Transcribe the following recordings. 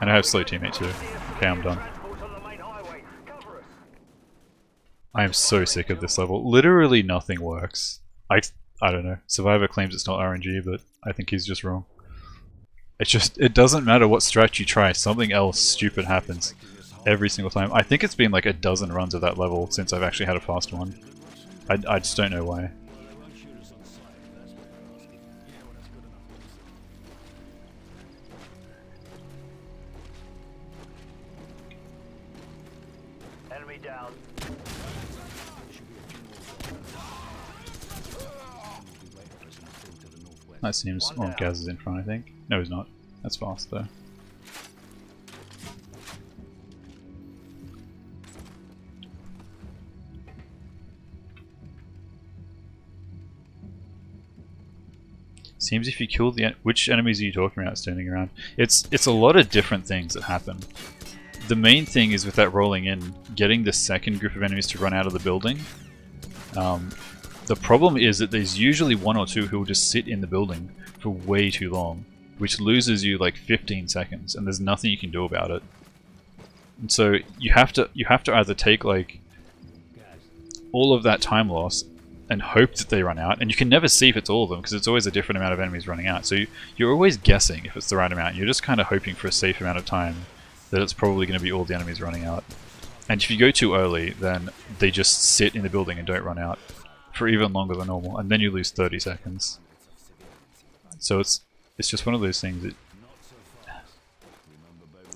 And I have slow teammate too. Okay, I'm done. I am so sick of this level. Literally nothing works. I don't know. Survivor claims it's not RNG, but I think he's just wrong. It doesn't matter what strat you try, something else stupid happens every single time. I think it's been like a dozen runs of that level since I've actually had a fast one. I just don't know why. Enemy down. That seems... Oh, Gaz is in front, I think. No, he's not. That's fast, though. Seems if you kill the... Which enemies are you talking about standing around? It's a lot of different things that happen. The main thing is with that rolling in, getting the second group of enemies to run out of the building. The problem is that there's usually one or two who will just sit in the building for way too long, which loses you like 15 seconds, and there's nothing you can do about it. And so you have to either take like all of that time loss and hope that they run out, and you can never see if it's all of them because it's always a different amount of enemies running out. So you're always guessing if it's the right amount. You're just kind of hoping for a safe amount of time that it's probably going to be all the enemies running out. And if you go too early, then they just sit in the building and don't run out for even longer than normal, and then you lose 30 seconds. So it's just one of those things that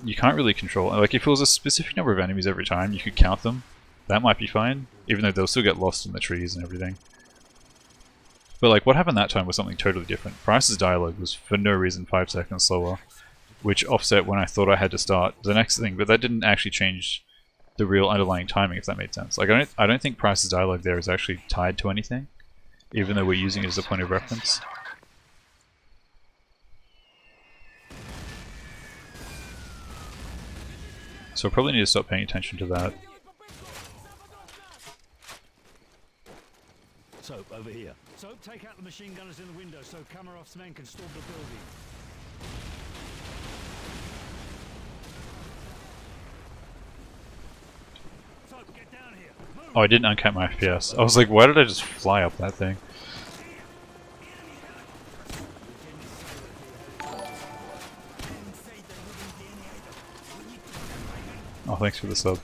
you can't really control. Like if it was a specific number of enemies every time, you could count them. That might be fine, even though they'll still get lost in the trees and everything. But like what happened that time was something totally different. Price's dialogue was for no reason 5 seconds slower, which offset when I thought I had to start the next thing, but that didn't actually change the real underlying timing, if that made sense. Like I don't think Price's dialogue there is actually tied to anything, even though we're using it as a point of reference. So I probably need to stop paying attention to that. Soap, over here. Soap, take out the machine gunners in the window so Kamarov's men can storm the building. Soap, get down here. Move. Oh, I didn't uncap my FPS. I was like, why did I just fly up that thing? Oh, thanks for the sub.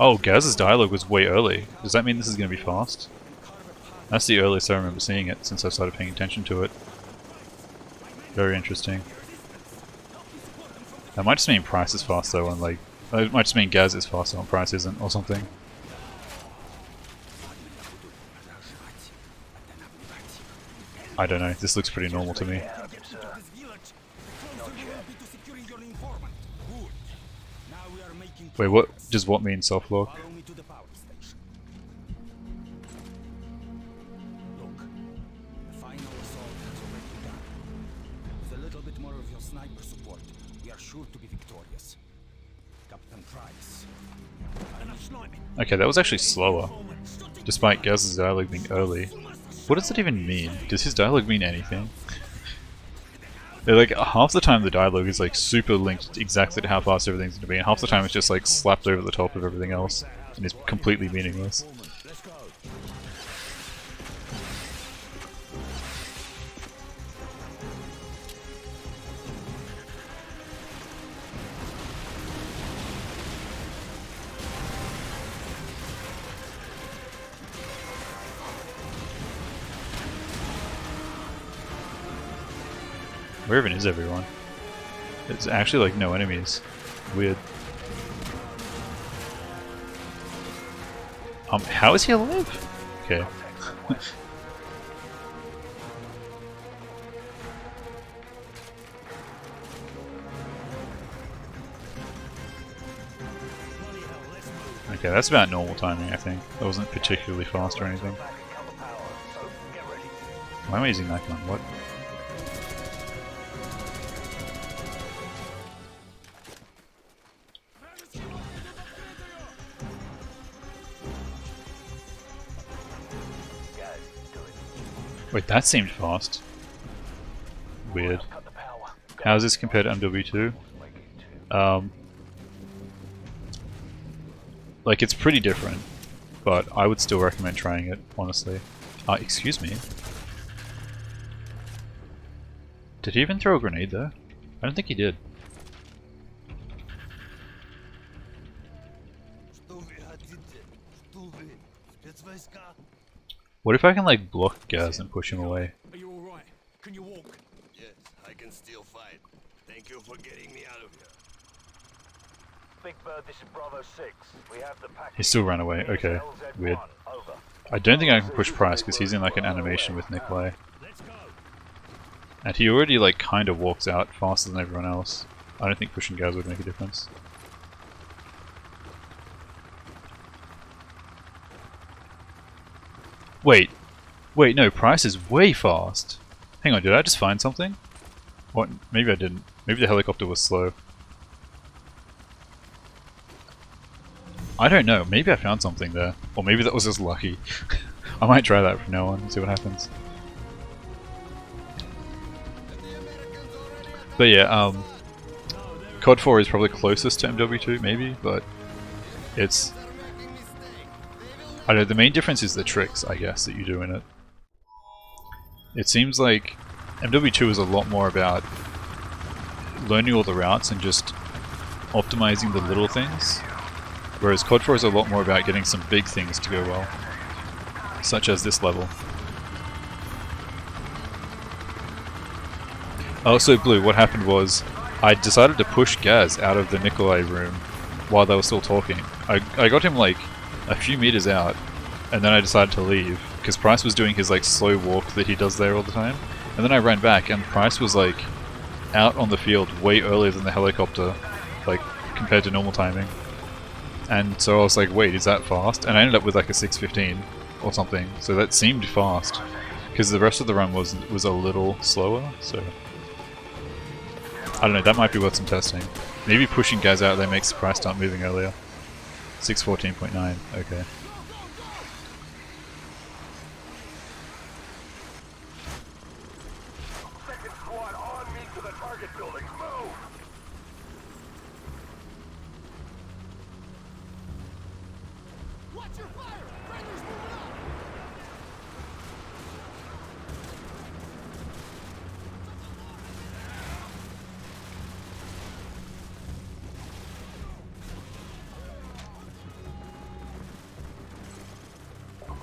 Oh, Gaz's dialogue was way early. Does that mean this is going to be fast? That's the earliest I remember seeing it since I started paying attention to it. Very interesting. That might just mean Price is fast though, and like... It might just mean Gaz is faster and Price isn't, or something. I don't know, this looks pretty normal to me. Wait, what does what mean soft lock? Okay, that was actually slower, despite Gaz's dialogue being early. What does that even mean? Does his dialogue mean anything? Like, half the time the dialogue is like super linked exactly to how fast everything's going to be, and half the time it's just like slapped over the top of everything else, and it's completely meaningless. Where even is everyone? It's actually like no enemies. Weird. How is he alive? Okay. Okay, that's about normal timing, I think. That wasn't particularly fast or anything. Why am I using that gun? What? Wait, that seemed fast. Weird. How does this compare to MW2? Like, it's pretty different, but I would still recommend trying it, honestly. Excuse me. Did he even throw a grenade there? I don't think he did. What if I can, like, block Gaz and push him away? Are you alright? Can you walk? Yes, I can still fight. Thank you for getting me out of here. Big Bird, this is Bravo 6. We have the package. He still ran away. Okay, LZ1, weird. over. I don't think I can push Price because he's in, like, an animation with Nikolai. Let's go. And he already, like, kind of walks out faster than everyone else. I don't think pushing Gaz would make a difference. Wait. Wait, no, Price is way fast. Hang on, did I just find something? What? Maybe I didn't. Maybe the helicopter was slow. I don't know, maybe I found something there. Or maybe that was just lucky. I might try that from now on and see what happens. But yeah, CoD 4 is probably closest to MW2, maybe, but it's... I don't know, the main difference is the tricks, I guess, that you do in it. It seems like MW2 is a lot more about learning all the routes and just optimizing the little things, whereas CoD 4 is a lot more about getting some big things to go well, such as this level. Also, Blue, what happened was I decided to push Gaz out of the Nikolai room while they were still talking. I got him like a few meters out, and then I decided to leave because Price was doing his like slow walk that he does there all the time, and then I ran back and Price was like out on the field way earlier than the helicopter, like compared to normal timing. And so I was like, wait, is that fast? And I ended up with like a 6:15 or something, so that seemed fast because the rest of the run was a little slower. So I don't know, that might be worth some testing. Maybe pushing Gaz out there makes the Price start moving earlier. 6:14.9, okay. Second squad on me to the target building. Move! Watch your fire! Friendly's moving up!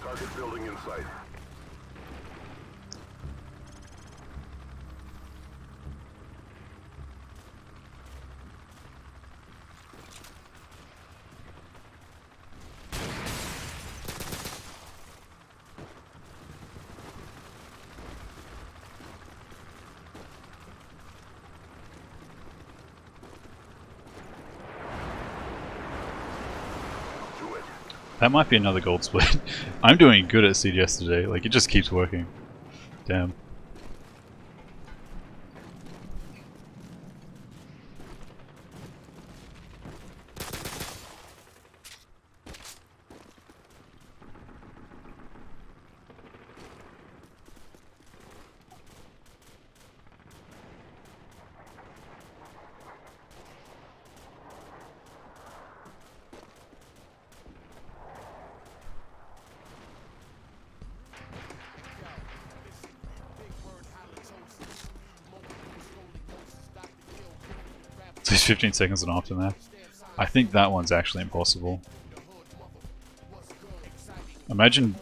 Target building in sight. That might be another gold split. I'm doing good at CDS today, like it just keeps working. Damn. So it's 15 seconds in aftermath. I think that one's actually impossible. Imagine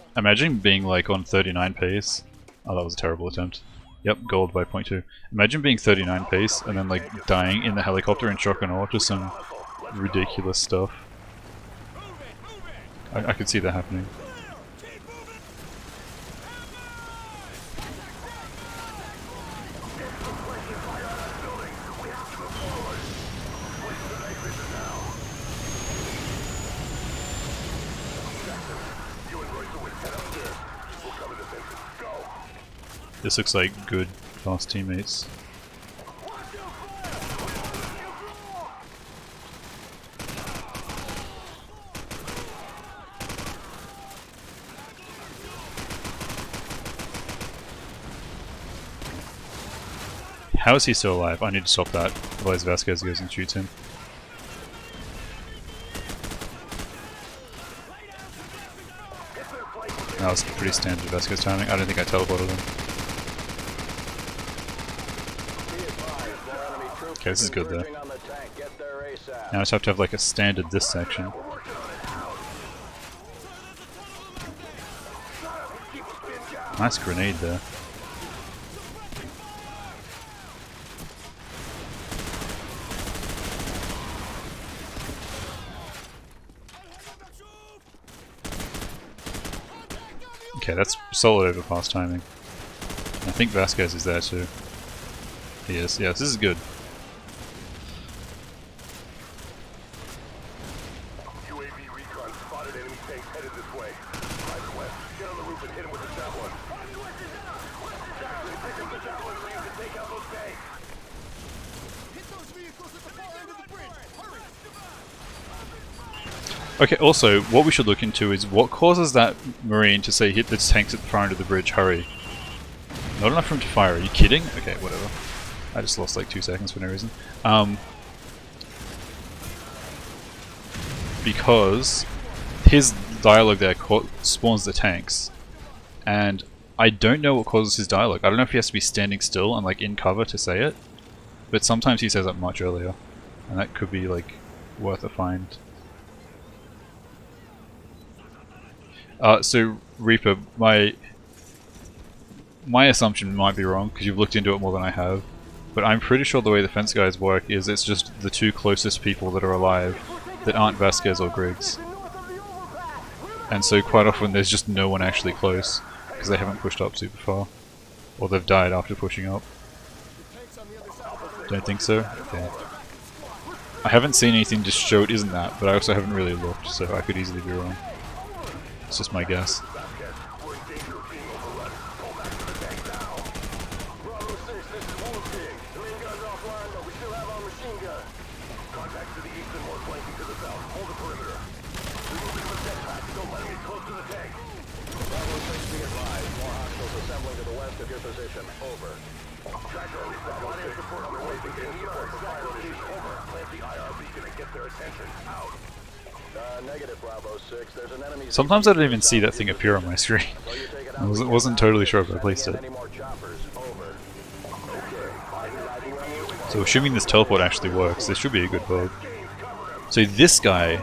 being like on 39 pace. Oh, that was a terrible attempt. Yep, gold by 0.2. Imagine being 39 pace and then like dying in the helicopter in shock and awe to some ridiculous stuff. I could see that happening. This looks like good, fast teammates. How is he still alive? I need to stop that, otherwise Vasquez goes and shoots him. That was pretty standard Vasquez timing. I don't think I teleported him. Okay, this is good though. Now I just have to have like a standard this section. Nice grenade there. Okay, that's solid overpass timing. I think Vasquez is there too. He is. Yes, this is good. UAV recon spotted enemy tanks headed this way. Private West, get on the roof and hit him with the javelin. Jackson, pick up the javelin so you can take out those tanks. Hit those vehicles at the far end of the bridge. Hurry! Okay, also, what we should look into is what causes that Marine to say hit the tanks at the far end of the bridge, hurry. Not enough room to fire, are you kidding? Okay, whatever. I just lost like 2 seconds for no reason. Because his dialogue there spawns the tanks, and I don't know what causes his dialogue. I don't know if he has to be standing still and like in cover to say it, but sometimes he says that much earlier, and that could be like worth a find. So Reaper, my assumption might be wrong because you've looked into it more than I have, but I'm pretty sure the way the fence guys work is it's just the 2 closest people that are alive that aren't Vasquez or Griggs. And so quite often there's just no one actually close because they haven't pushed up super far, or they've died after pushing up. Don't think so? Okay. I haven't seen anything to show it isn't that, but I also haven't really looked, so I could easily be wrong. It's just my guess. We're in danger of being overrun. Pull back to the tank now. Bravo 6, this is Wolf King. The main gun's offline, but we still have our machine gun. Contacts to the east and more flanking to the south. Hold the perimeter. Remove the jetpack. Don't let him get close to the tank. Bravo 6, be advised. More hostiles assembling to the west of your position. Over. Tracker, Bravo 6 support on the way. Begin support for fire issues. Over. Plant the IR beacon and get their attention. Out. Negative, Bravo 6. There's an enemy. Sometimes I don't even see that thing appear on my screen. I wasn't totally sure if I placed it. So assuming this teleport actually works, this should be a good build. So this guy,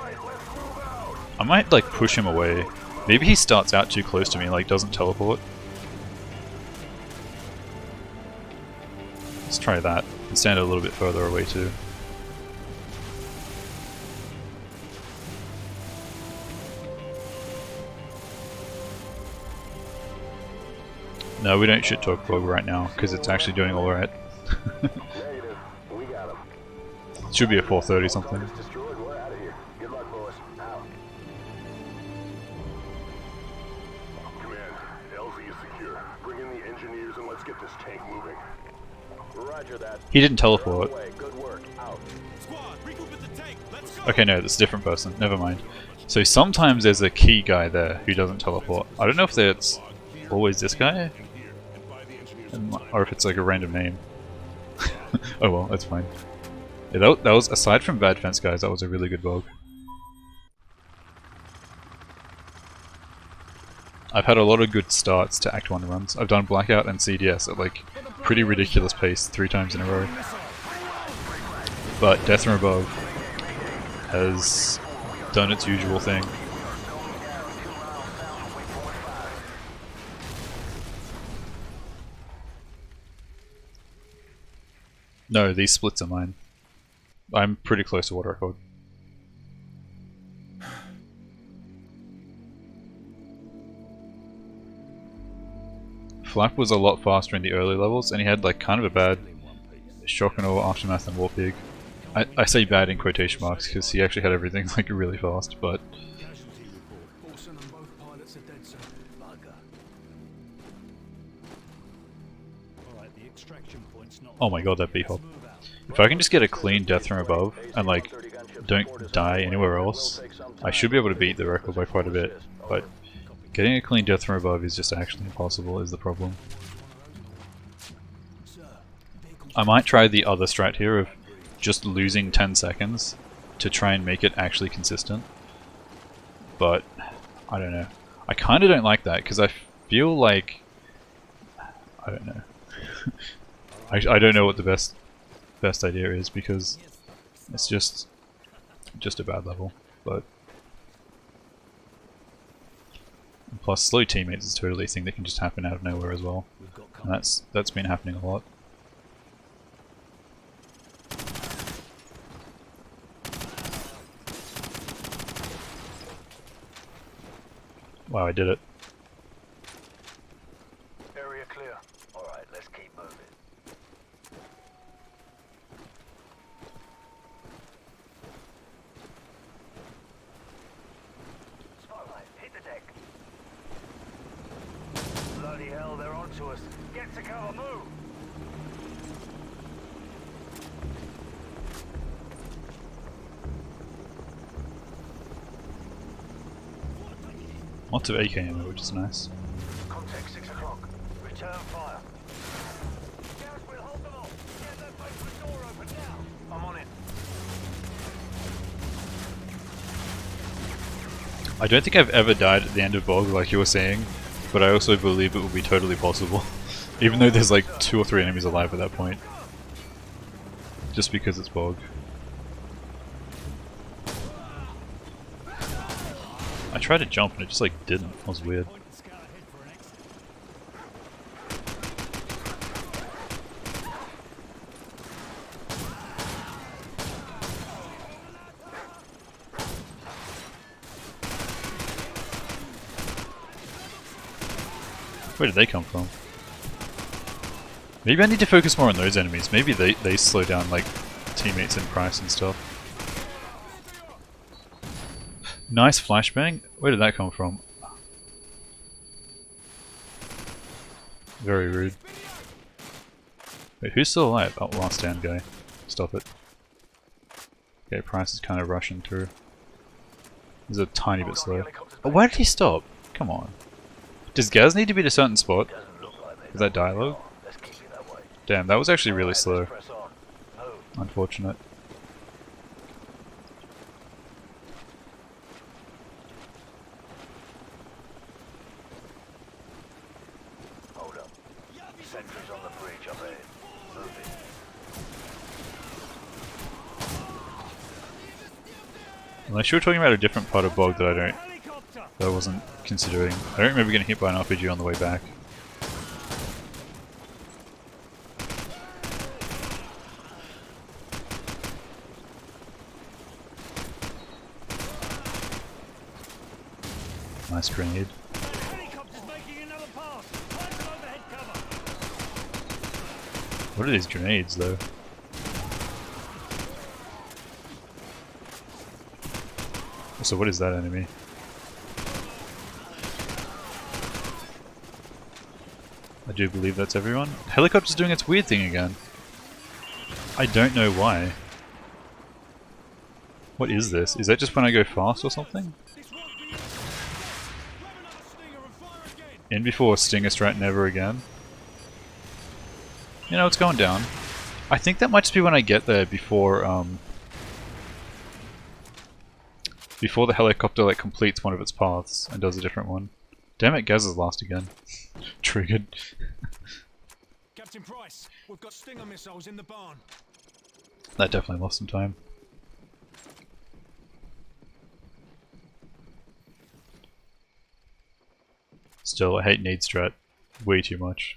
I might like push him away. Maybe he starts out too close to me and like doesn't teleport. Let's try that and stand a little bit further away too. No, we don't shit talk Bug right now because it's actually doing alright. Negative. We got him. It should be a 430 something. Destroyed. We're out of here. Good luck, boys. Out. Command, LZ is secure. Bring in the engineers and let's get this tank moving. Roger that. He didn't teleport. Good work. Out. Squad, regroup at the tank. Let's go. Okay, no, that's a different person. Never mind. So sometimes there's a key guy there who doesn't teleport. I don't know if that's always this guy, or if it's like a random name. Oh well, that's fine. Yeah, that was, aside from bad fence guys, that was a really good bug. I've had a lot of good starts to Act 1 runs. I've done Blackout and CDS at like pretty ridiculous pace 3 times in a row. But Death from Above has done its usual thing. No, these splits are mine. I'm pretty close to water record. Flap was a lot faster in the early levels, and he had like kind of a bad Shotgun or Aftermath and Warpig. I say bad in quotation marks because he actually had everything like really fast, but Casualty report. Olsen and both pilots are dead, sir. Bugger. Alright, the extraction point's not. oh my god, that B-hop. If I can just get a clean death from above and like don't die anywhere else, I should be able to beat the record by quite a bit, but getting a clean death from above is just actually impossible is the problem. Sir, vehicle I might try the other strat here of just losing 10 seconds to try and make it actually consistent. But, I don't know. I kind of don't like that, because I feel like... I don't know. I don't know what the best idea is, because it's just a bad level. But plus, slow teammates is totally a thing that can just happen out of nowhere as well. And that's been happening a lot. Wow, I did it. Area clear. Alright, let's keep moving. Spotlight, hit the deck. Bloody hell, they're onto us. Get to cover, move! Lots of AK ammo, which is nice. Contact 6 o'clock. Return fire. Gareth, we'll hold them all. Get that basement door open now. I'm on it. I don't think I've ever died at the end of Bog like you were saying, but I also believe it will be totally possible. Even though there's like 2 or 3 enemies alive at that point. Just because it's Bog. I tried to jump and it just like didn't. That was weird. Point the scout ahead for an exit. Where did they come from? Maybe I need to focus more on those enemies. Maybe they slow down like teammates in price and stuff. Nice flashbang. Where did that come from? Very rude. Wait, who's still alive? Oh, last stand guy. Stop it. Okay, Price is kind of rushing through. He's a tiny bit slow. Oh, why did he stop? Come on. Does Gaz need to be at a certain spot? Is that dialogue? Let's keep it that way. Damn, that was actually really slow. Press on. Move. Unfortunate. Hold up. Sentries on the bridge up ahead. Move it. Unless you were talking about a different part of Bog that Helicopter! I wasn't considering. I don't remember getting hit by an RPG on the way back. Nice grenade. Helicopter's making another pass. Find some overhead cover. What are these grenades though? So what is that enemy? I do believe that's everyone. Helicopter's doing its weird thing again. I don't know why. What is this? Is that just when I go fast or something? This won't be it. Grab another stinger and fire again. In before Stinger Strat, never again. You know, it's going down. I think that might just be when I get there before before the helicopter like completes one of its paths and does a different one. Damn it, Gaz is last again. Triggered. Captain Price, we've got stinger missiles in the barn. That definitely lost some time. Still, I hate nade strat way too much.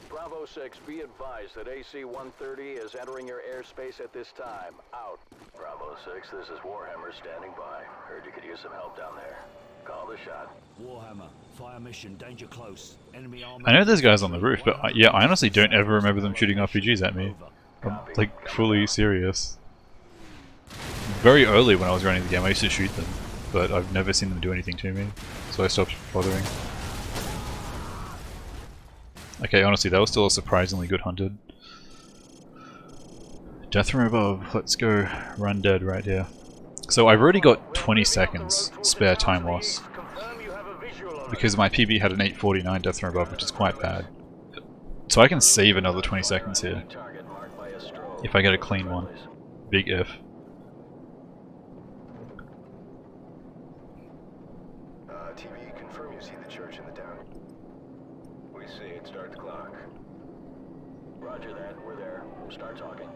Bravo 6, be advised that AC-130 is entering your airspace at this time. Out. Bravo 6, this is Warhammer standing by. Heard you could use some help down there. Call the shot. Warhammer, fire mission, danger close. Enemy armor. I know there's guys on the roof, but yeah, I honestly don't ever remember them shooting RPGs at me. I'm like fully serious. Very early when I was running the game, I used to shoot them, but I've never seen them do anything to me, so I stopped bothering. Okay, honestly, that was still a surprisingly good hunted. Death from above, let's go run dead right here. So I've already got 20 seconds spare time loss. Confirm you have a visual. because my PB had an 849 death from above, which is quite bad. So I can save another 20 seconds here Target marked by a strobe. if I get a clean one. Big if. TV, confirm you see the church in the town. We see it. Start the clock. Roger that. We're there. Start talking.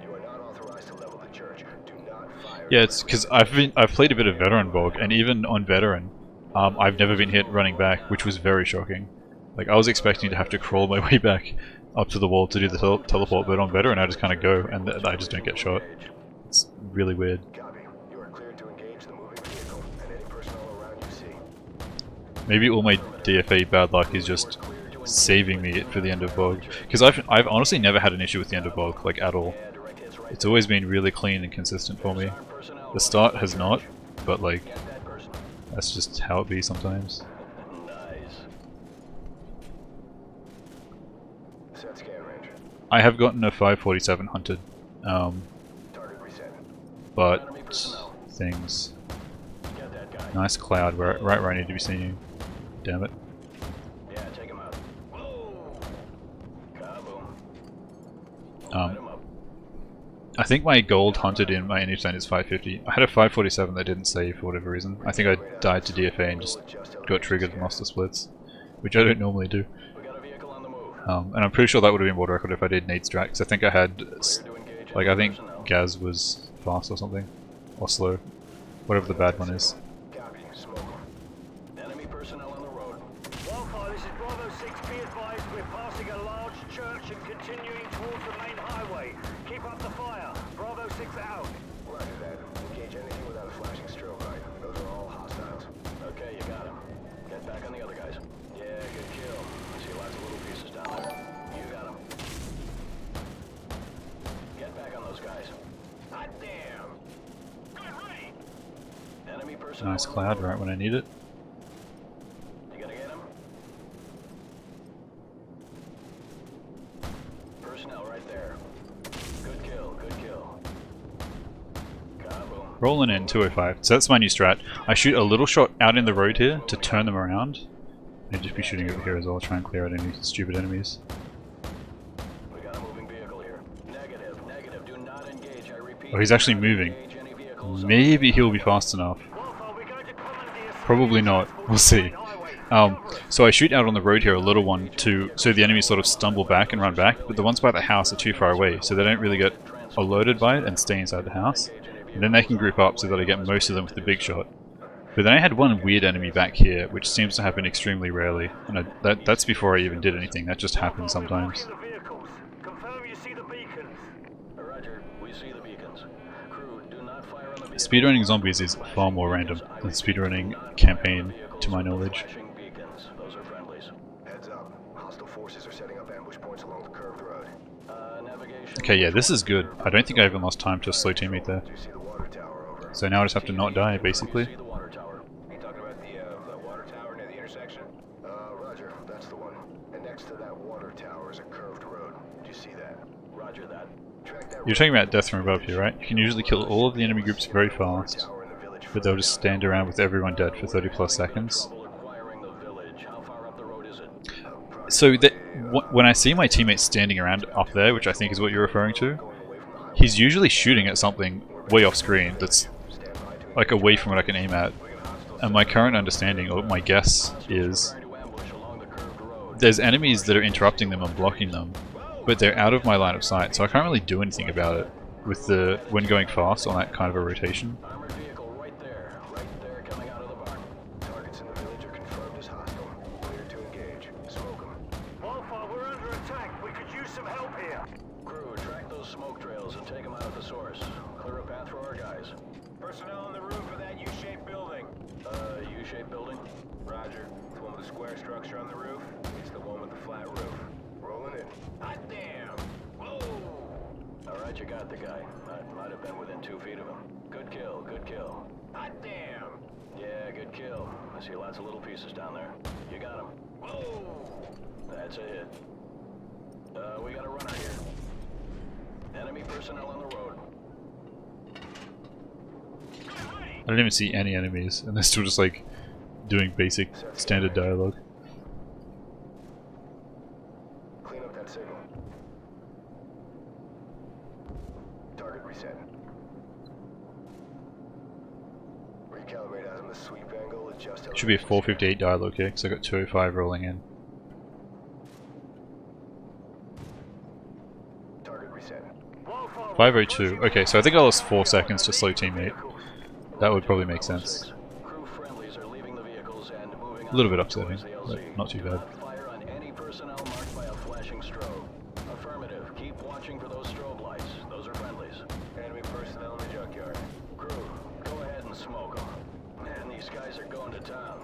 You are not authorized to level the church. Do not fire. Yeah, it's because I've played a bit of veteran Borg, and even on veteran, I've never been hit running back, which was very shocking. Like I was expecting to have to crawl my way back up to the wall to do the teleport, but on veteran I just kind of go and I just don't get shot. It's really weird. Copy. You are cleared to engage the moving vehicle and any personnel around you see. Maybe all my DFA bad luck is just saving me for the end of Borg, because I've honestly never had an issue with the end of Borg, like at all. It's always been really clean and consistent for me. The start has not, but like that's just how it be sometimes. Nice. Set scan range. I have gotten a 547 hunted, Target reset. but things. Get that guy. Nice cloud right where I need to be seeing you. Damn it. Yeah, take him out. Whoa. Kaboom. Light Um, him up. I think my gold hunted in my NH10 is 550. I had a 547 that didn't save for whatever reason. I think I died to DFA and just got triggered and lost the splits, which I don't normally do. We got a vehicle on the move. And I'm pretty sure that would have been world record if I did nade strat, because I think I had, Cleared to engage like any I think personnel. Gaz was fast or something, or slow, whatever the bad one is. Copy. Smoke him. Enemy personnel on the road. Wildfire, this is Bravo 6. Be advised, we're passing a large church and continuing towards the main highway. Keep up the fire. Bravo 6 out. Roger that. Engage anything without a flashing strobe light. Those are all hostiles. Okay, you got him. Get back on the other guys. Yeah, good kill. I see lots of little pieces down there. You got him. Get back on those guys. Hot damn! Good ready! Enemy personnel. Nice on the cloud road. right when I need it. You gonna get him? Personnel right there. Good kill, good kill. Kaboom. Rolling in 205. So that's my new strat. I shoot a little shot out in the road here to turn them around. And just be shooting over here as well, try and clear out any stupid enemies. We got a moving vehicle here. Negative, negative. Do not engage. I repeat. Oh, he's actually do not moving. engage any vehicles on Maybe he'll be fast enough. Wildfire, we're going to commandeer Probably not. We'll see. So I shoot out on the road here a little one so the enemies sort of stumble back and run back, but the ones by the house are too far away, so they don't really get alerted by it and stay inside the house. And then they can group up so that I get most of them with the big shot. But then I had one weird enemy back here, which seems to happen extremely rarely, and that's before I even did anything. That just happens sometimes. The vehicles. Confirm you see the beacons. Roger, we see the beacons. Crew, do not fire on the vehicles. Speedrunning zombies is far more random than speedrunning campaign, to my knowledge. Flashing beacons. Those are friendlies. Heads up. Hostile forces are setting up ambush points along the curved road. Navigation. Okay, yeah, this is good. I don't think I even lost time to a slow teammate there. Do you see the water tower over? So now I just have to not die, basically. See the water tower. Are you talking about the water tower near the intersection? Roger, that's the one. And next to that water tower is a curved road. Do you see that? Roger that. Track that You're talking about death from above here, right? You can usually kill all of the enemy groups very fast, tower in the village. but they'll just stand around with everyone dead for 30 plus seconds. Trouble acquiring the village. How far up the road is it? So when I see my teammates standing around up there, which I think is what you're referring to, he's usually shooting at something way off screen that's like away from what I can aim at. And my current understanding, or my guess, is To ambush along the curved road. there's enemies that are interrupting them and blocking them, but they're out of my line of sight, so I can't really do anything about it with when going fast on that kind of a rotation. Armored vehicle right there coming out of the barn. Targets in the village are confirmed as hostile. Clear to engage. Smoke them. Wildfire, we're under attack. We could use some help here. Crew, track those smoke trails and take them out at the source. Clear a path for our guys. Personnel on the roof of that U-shaped building. U-shaped building? Roger. The one with the square structure on the roof. It's the one with the flat roof. Rolling in. Hot damn! Whoa! Alright, you got the guy. I might have been within 2 feet of him. Good kill, good kill. Hot damn! Yeah, good kill. I see lots of little pieces down there. You got him. Whoa! That's a hit. We got a runner here. Enemy personnel on the road. I don't even see any enemies, and they're still just like doing basic standard dialogue. Clean up that signal. Target reset. Recalibrate as in the sweep angle. Adjust. It should be a 458 dialogue here because I got 205 rolling in. Target reset. 502. Okay, so I think I lost 4 seconds to slow teammate. That would probably make sense. Crew friendlies are leaving the vehicles and moving A little bit on upsetting, towards the but LZ. not too Do bad. not fire on any personnel marked by a flashing strobe. Affirmative. Keep watching for those strobe lights. Those are friendlies. Enemy personnel in the junkyard. Crew, go ahead and smoke them. Man, these guys are going to town.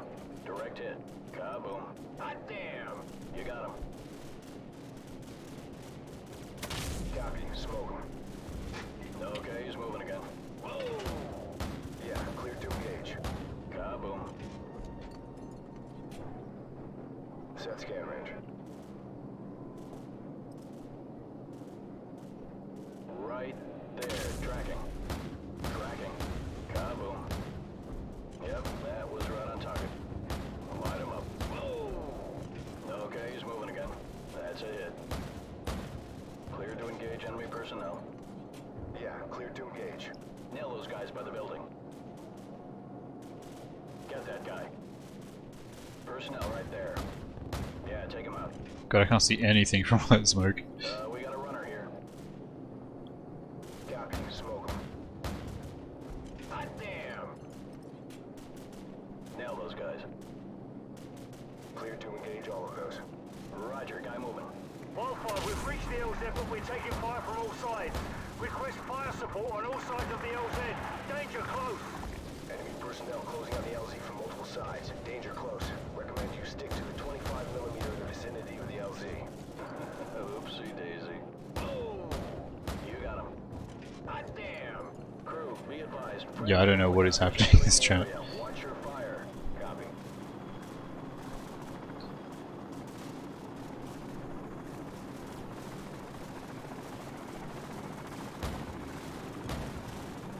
Direct hit. Kaboom. Hot damn! You got him. Copy. Smoke him. Okay, he's moving again. Whoa! Yeah, clear to engage. Kaboom. Set scan range. Right there. Tracking. Tracking. Kaboom. Yep, that was right on target. Light him up. Whoa! Okay, he's moving again. That's a hit. Clear to engage enemy personnel. Yeah, clear to engage. Nail those guys by the building. Get that guy. Personnel right there. Yeah, take him out. God, I can't see anything from all that smoke. We got a runner here. Copy, smoke him. Hot damn! Nail those guys. Clear to engage all of those. Roger, guy moving. Wildfire, we've reached the LZ, but we're taking fire from all sides. Request fire support on all sides of the LZ. Danger close. Enemy personnel closing on the LZ from multiple sides. Danger close. Recommend you stick to the 25mm in the vicinity of the LZ. Oopsie daisy. Oh! You got him. Hot damn! Crew, be advised. Yeah, I don't know what is happening in this chat. Watch your fire. Copy.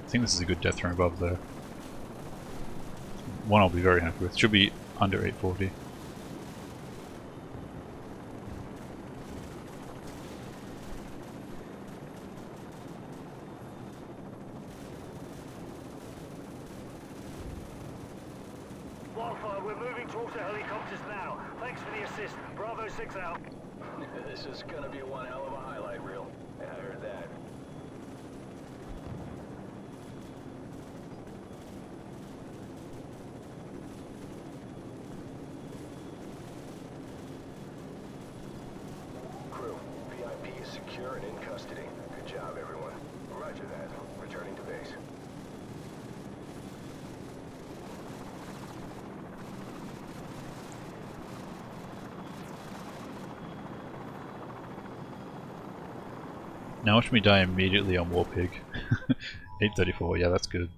I think this is a good death from above there. One I'll be very happy with. Should be under 840. Wildfire, we're moving towards the helicopters now. Thanks for the assist. Bravo 6 out. This is gonna be one hell of a highlight reel. Yeah, I heard that. Crew, VIP is secure and in custody. Good job, everyone. Roger that. Returning to base. Now watch me die immediately on Warpig. 834, yeah, that's good.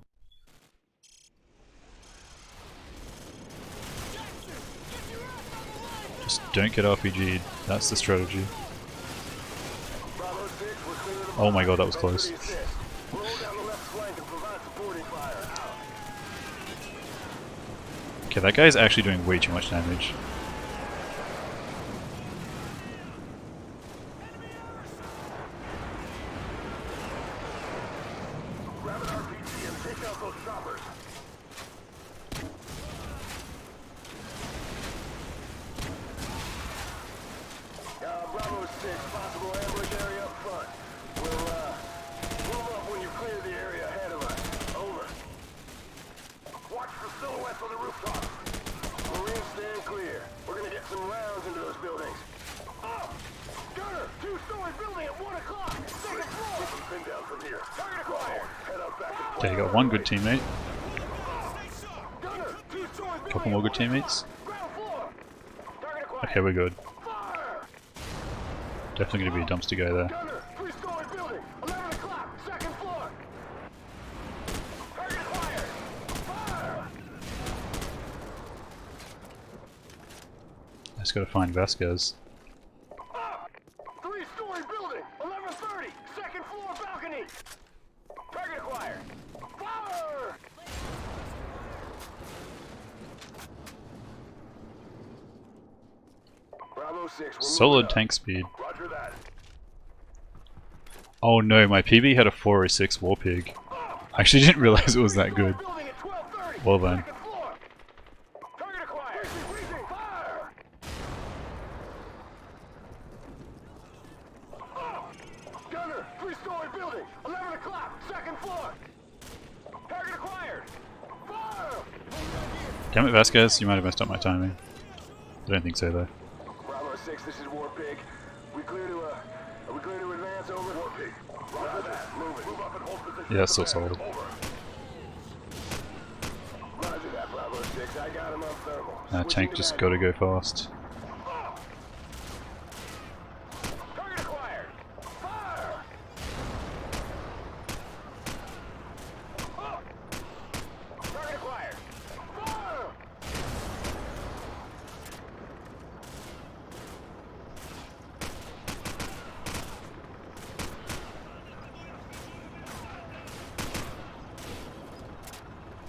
Just don't get RPG'd, that's the strategy. Bravo 6, we're clear of the Oh my god, that was Thanks close. for the assist. Roll down the left flank and provide supporting fire. Okay, that guy's actually doing way too much damage. Grab an RPG and take out those choppers. Bravo 6, possible ambush area up front. We'll, blow up when you clear the area ahead of us. Over. Watch for silhouettes on the rooftop. Marines stand clear. We're gonna get some rounds into those buildings. Up! Gunner! Two-story building at 1 o'clock! Second floor! We can pin down from here. Target acquired! Head up back and Okay, you got one good teammate. Gunner! Two-story building Couple more good at 1 o'clock. teammates. Ground floor! Target acquired! Okay, we're good. Fire! Definitely gonna be a dumpster guy there. Gunner! Three-story building! 11 o'clock! Second floor! Target acquired! Fire! I just gotta find Vasquez. Up! Three-story building! 11:30! Second floor balcony! Target acquired! Fire! 6, we're Solid moving up. tank speed. Roger that. Oh no, my PB had a 406 War Pig. I actually didn't realize it was that good. Building at 12:30. Well then. Second floor. Target acquired. Breaching. Fire. Gunner, 3-story building. 11 o'clock. Second floor. Target acquired. Fire. Damn it, Vasquez, you might have messed up my timing. I don't think so though. Bravo 6, this is War Pig. We clear to advance over. War Pig. Roger that. Move it. Move up and hold position. Yeah, it's still solid. Over. Roger that, Bravo 6. I got him on thermal. That tank just gotta go fast. Target acquired. Fire. Target acquired. Fire.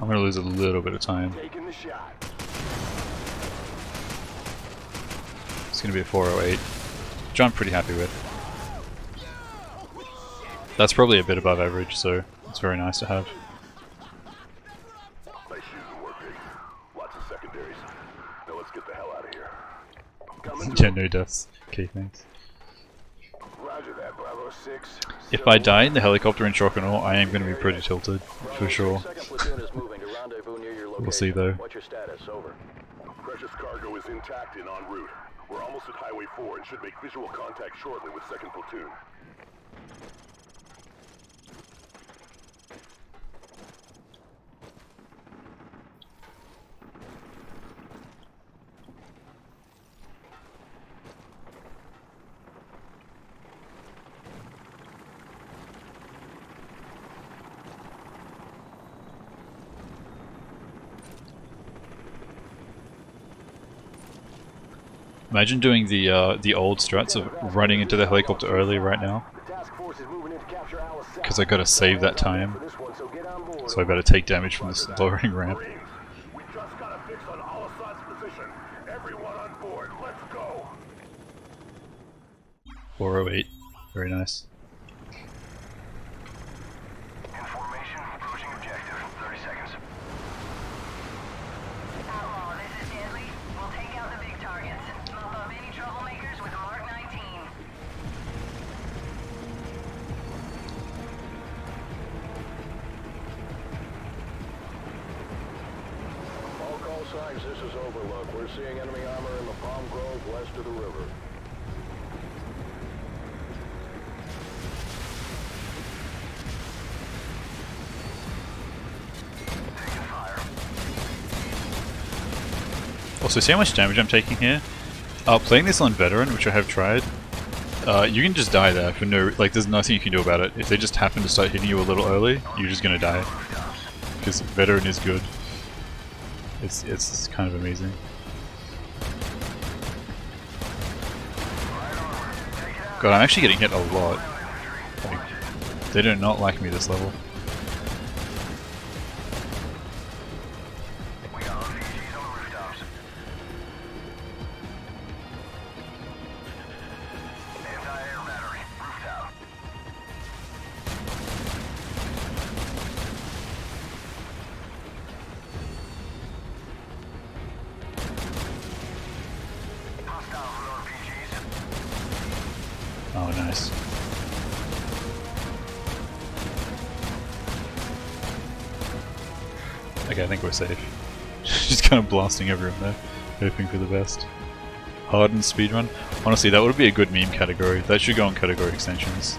I'm gonna lose a little bit of time. Taking the shot. It's gonna be a 408, which I'm pretty happy with. That's probably a bit above average, so it's very nice to have. Nice shooting, War Pig. Lots of secondaries. Now let's get the hell out of here. Coming Yeah, no deaths. Okay, thanks. Roger that, Bravo 6. If I die in the helicopter in shock and awe, I am gonna be pretty tilted, for sure. Second platoon is moving to rendezvous near your location. We'll see though. What's your status? Over. Precious cargo is intact and en route. We're almost at Highway 4 and should make visual contact shortly with 2nd Platoon. Imagine doing the old strats of running into the helicopter early right now, The task force is moving in to capture Alice South. because I gotta save that time, For this one, so get on board. so I better take damage from this lowering ramp. Marines, we just got a fix on Al-Assad's position. Everyone on board, let's go. 408, very nice. Information approaching objective. 30 seconds. Outlaw, this is Deadly. We'll take out the big targets. Mop up any troublemakers with Mark 19. All call signs, this is Overlook. We're seeing enemy armor in the Palm Grove west of the river. Taking fire. Also, see how much damage I'm taking here? Playing this on Veteran, which I have tried, you can just die there for no... like, there's nothing you can do about it. If they just happen to start hitting you a little early, you're just gonna die. Because Veteran is good. It's kind of amazing. God, I'm actually getting hit a lot. Like, they do not like me this level. We got RPGs on the rooftops. Anti-air battery, rooftop. Hostiles with RPGs. Oh, nice. Okay, I think we're safe. Just kind of blasting everyone there, hoping for the best. Hardened speedrun? Honestly, that would be a good meme category. That should go on category extensions.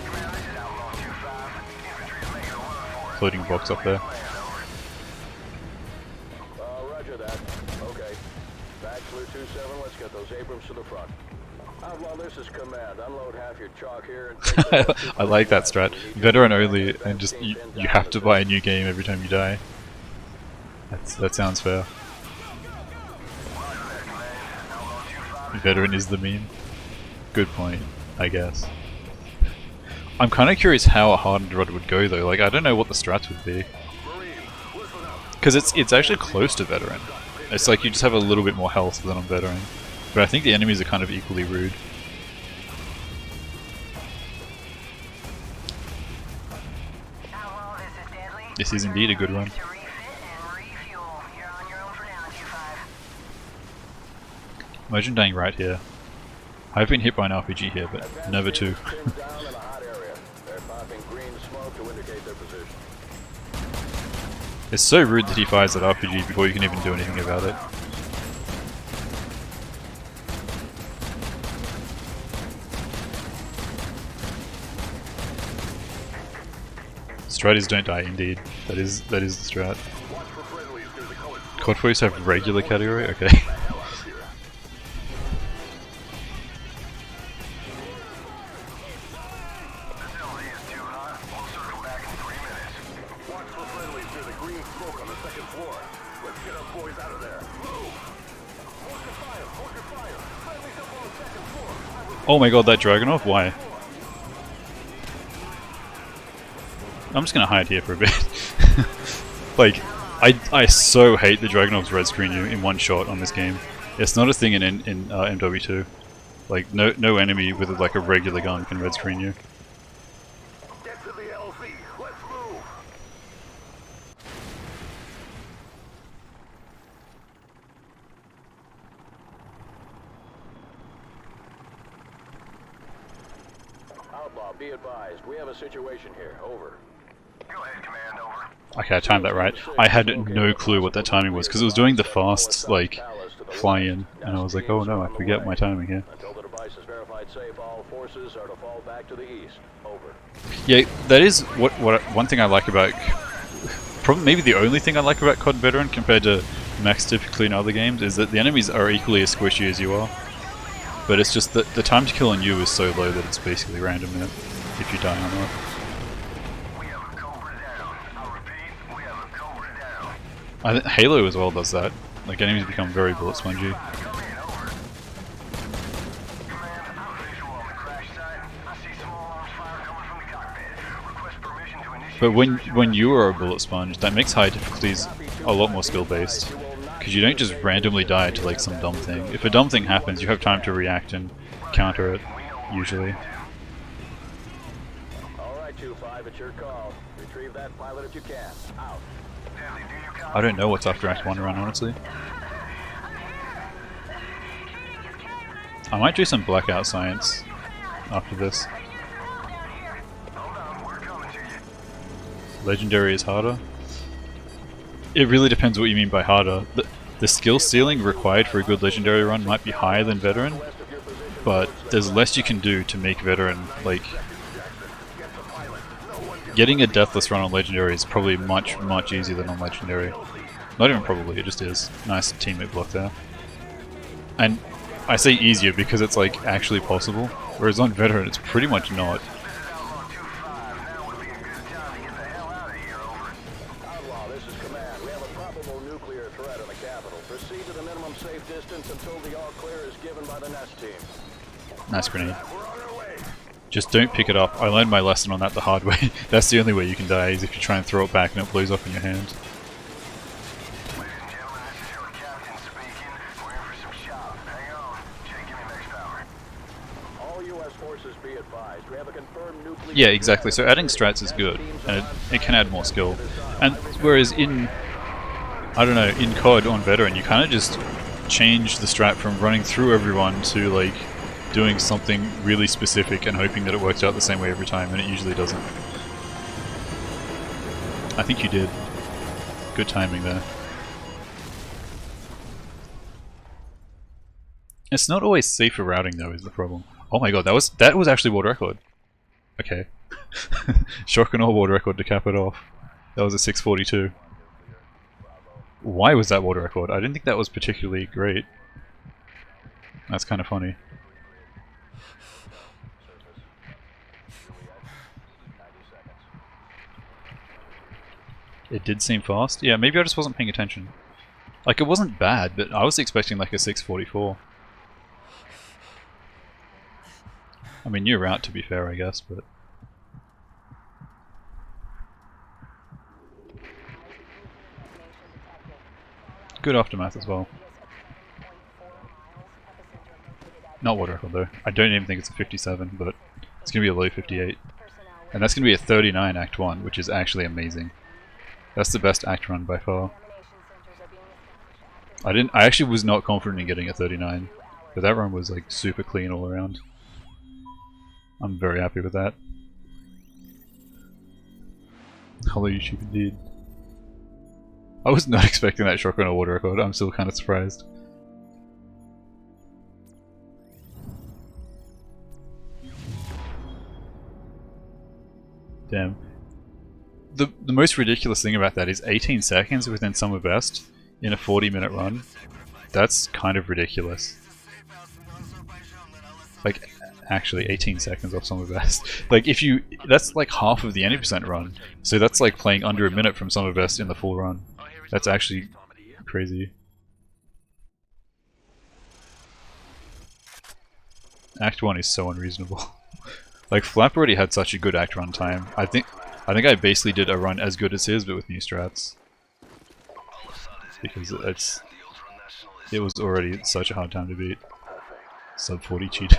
Command, this is Outlaw 2-5. Infantry is making a run for it. Floating box up there. Roger that. Okay. Bachelor 2-7, let's get those Abrams to the front. Outlaw, this is command. Unload half your chalk here and take the other I like that strat. Veteran only, and just you have to buy a new game every time you die. That sounds fair. Veteran is the meme. Good point, I guess. I'm kind of curious how a hardened rod would go though. Like, I don't know what the strats would be. Because it's actually close to Veteran. It's like you just have a little bit more health than on Veteran. But I think the enemies are kind of equally rude. Outlaw, this is Deadly. This is indeed a good run. To refit and refuel. You're on your own for now, 2-5. Imagine dying right here. I've been hit by an RPG here, but never two. Pinned down in a hot area. They're popping green smoke to indicate their position. It's so rude that he fires that RPG before you can even do anything about it. Stratties don't die, indeed. That is the strat. Watch for friendlies near the colored CoD foes have regular category? Okay. hell out of here. Facility is too hot. We'll circle back in 3 minutes. Watch for friendlies near the green smoke on the second floor. Let's get our boys out of there. Move! Hold your fire! Hold your fire! Friendlies up on the second floor! I repeat, Oh my god, that Dragunov? Why? I'm just gonna hide here for a bit. Like, I so hate the Dragunovs red screen you in one shot on this game. It's not a thing in MW2. Like, no enemy with like a regular gun can red screen you. get to the LZ! Let's move! Outlaw, be advised. We have a situation here. Over. Go ahead, Command. Over. Okay, I timed that right. I had no clue what that timing was because it was doing the fast like fly in, and I was like, oh no, I forget my timing here. Until the device is verified safe, all forces are to fall back to the east. Over. Yeah, that is what one thing I like about, probably maybe the only thing I like about CoD Veteran compared to Max typically in other games is that the enemies are equally as squishy as you are. But it's just that the time to kill on you is so low that it's basically random now, if you die or not. We have a Cobra down. I repeat, we have a Cobra down. I think Halo as well does that. Like enemies become very bullet spongy. Come in, over. Command, I'm visual on the crash site. I see small arms fire coming from the cockpit. Request permission to initiate But when search and when you are a bullet sponge, that makes high difficulties a lot more skill based. Because you don't just randomly die to like some dumb thing. If a dumb thing happens, you have time to react and counter it, usually. All right, 2-5, it's your call. Retrieve that pilot if you can. Out. Deadly, do you copy? I don't know what's after Act 1 around, honestly. I might do some blackout science after this. Hold on, we're coming to you. Legendary is harder. It really depends what you mean by harder. The skill ceiling required for a good legendary run might be higher than veteran, but there's less you can do to make veteran, like... Getting a deathless run on legendary is probably much easier than on legendary. Not even probably, it just is. Nice teammate block there. And I say easier because it's like actually possible, whereas on veteran it's pretty much not. Outlaw, this is command. We have a probable nuclear threat in the capital. Proceed to the minimum safe distance until the all clear is given by the nest team. Nice grenade. We're on our way. Just don't pick it up. I learned my lesson on that the hard way. That's the only way you can die, is if you try and throw it back and it blows up in your hand. Ladies and gentlemen, this is your captain speaking. We're in for some shop. Hang on. Jake, give me max power. All U.S. forces be advised. We have a confirmed nuclear... Yeah, exactly. So adding strats is good, and it can add more skill. And whereas in, I don't know, in CoD on veteran, you kind of just change the strat from running through everyone to like doing something really specific and hoping that it works out the same way every time, and it usually doesn't. I think you did. Good timing there. It's not always safe for routing though, is the problem. Oh my god, that was actually world record. Okay. Shotgun or world record to cap it off. That was a 642. Why was that world record? I didn't think that was particularly great. That's kind of funny. It did seem fast. Yeah, maybe I just wasn't paying attention. Like, it wasn't bad, but I was expecting like a 644. I mean, you're out to be fair, I guess, but... Good aftermath as well. Not water record though. I don't even think it's a 57, but it's going to be a low 58. And that's going to be a 39 Act 1, which is actually amazing. That's the best Act run by far. I actually was not confident in getting a 39, but that run was like super clean all around. I'm very happy with that. Hello YouTube indeed. I was not expecting that shotgun or water record, I'm still kind of surprised. Damn. The most ridiculous thing about that is 18 seconds within Summer Best in a 40-minute run. That's kind of ridiculous. Like, actually 18 seconds off Summer Best. Like if you, that's like half of the 80% run. So that's like playing under a minute from Summer Best in the full run. That's actually crazy. Act 1 is so unreasonable. Like Flap already had such a good act run time. I think I basically did a run as good as his but with new strats. Because it was already such a hard time to beat. Sub 40 cheated.